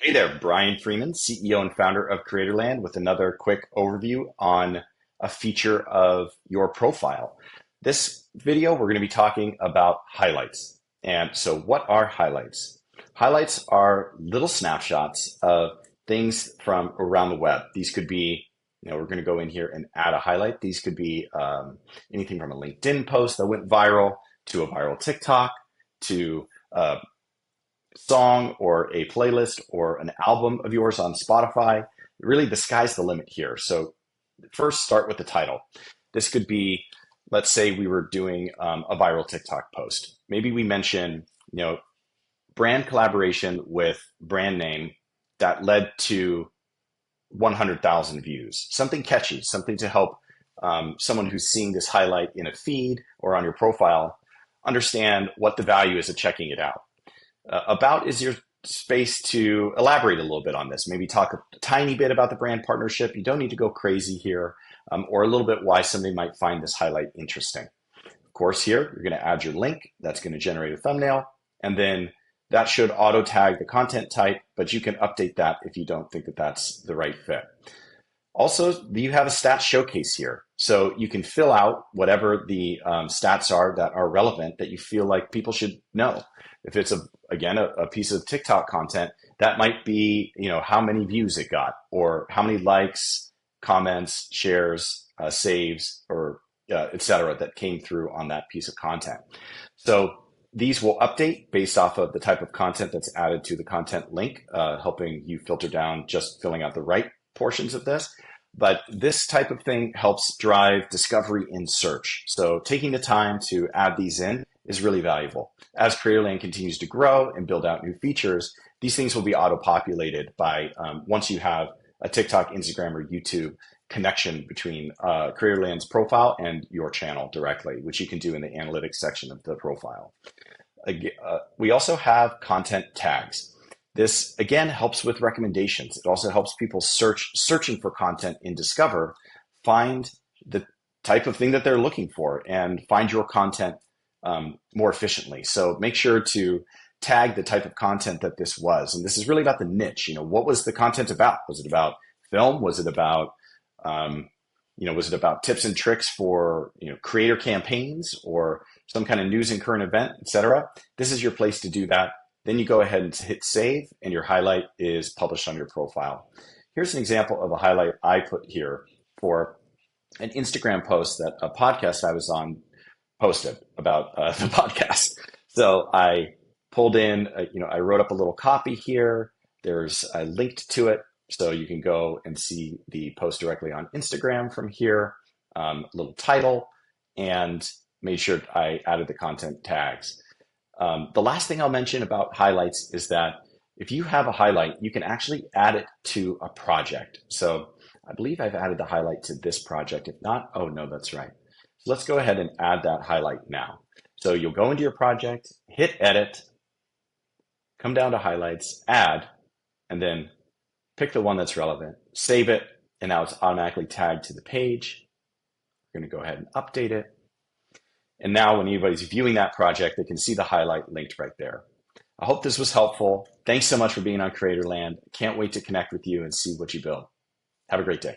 Hey there, Brian Freeman, CEO and founder of Creatorland, with another quick overview on a feature of your profile. This video, we're going to be talking about highlights. And so, what are highlights? Highlights are little snapshots of things from around the web. These could be, we're going to go in here and add a highlight. These could be anything from a LinkedIn post that went viral to a viral TikTok to song or a playlist or an album of yours on Spotify. Really, the sky's the limit here. So first, start with the title. This could be, let's say we were doing a viral TikTok post. Maybe we mention, brand collaboration with brand name that led to 100,000 views. Something catchy, something to help someone who's seeing this highlight in a feed or on your profile understand what the value is of checking it out. About is your space to elaborate a little bit on this. Maybe talk a tiny bit about the brand partnership. You don't need to go crazy here, or a little bit why somebody might find this highlight interesting. Of course, here you're going to add your link. That's going to generate a thumbnail, and then that should auto tag the content type, but you can update that if you don't think that that's the right fit. Also, you have a stats showcase here. So you can fill out whatever the stats are that are relevant that you feel like people should know. If it's, again, a piece of TikTok content, that might be, how many views it got or how many likes, comments, shares, saves, or et cetera that came through on that piece of content. So these will update based off of the type of content that's added to the content link, helping you filter down just filling out the right portions of this. But this type of thing helps drive discovery in search. So taking the time to add these in is really valuable. As Creatorland continues to grow and build out new features, these things will be auto-populated by once you have a TikTok, Instagram, or YouTube connection between Creatorland's profile and your channel directly, which you can do in the analytics section of the profile. We also have content tags. This, again, helps with recommendations. It also helps people searching for content in Discover, find the type of thing that they're looking for and find your content more efficiently. So make sure to tag the type of content that this was. And this is really about the niche. What was the content about? Was it about film? Was it about, was it about tips and tricks for, creator campaigns or some kind of news and current event, et cetera? This is your place to do that. Then you go ahead and hit save, and your highlight is published on your profile. Here's an example of a highlight I put here for an Instagram post that a podcast I was on posted about the podcast. So I pulled in, I wrote up a little copy here. I linked to it, so you can go and see the post directly on Instagram from here, little title, and made sure I added the content tags. The last thing I'll mention about highlights is that if you have a highlight, you can actually add it to a project. So I believe I've added the highlight to this project. If not, oh no, that's right. So let's go ahead and add that highlight now. So you'll go into your project, hit edit, come down to highlights, add, and then pick the one that's relevant, save it, and now it's automatically tagged to the page. We're going to go ahead and update it. And now when anybody's viewing that project, they can see the highlight linked right there. I hope this was helpful. Thanks so much for being on Creatorland. Can't wait to connect with you and see what you build. Have a great day.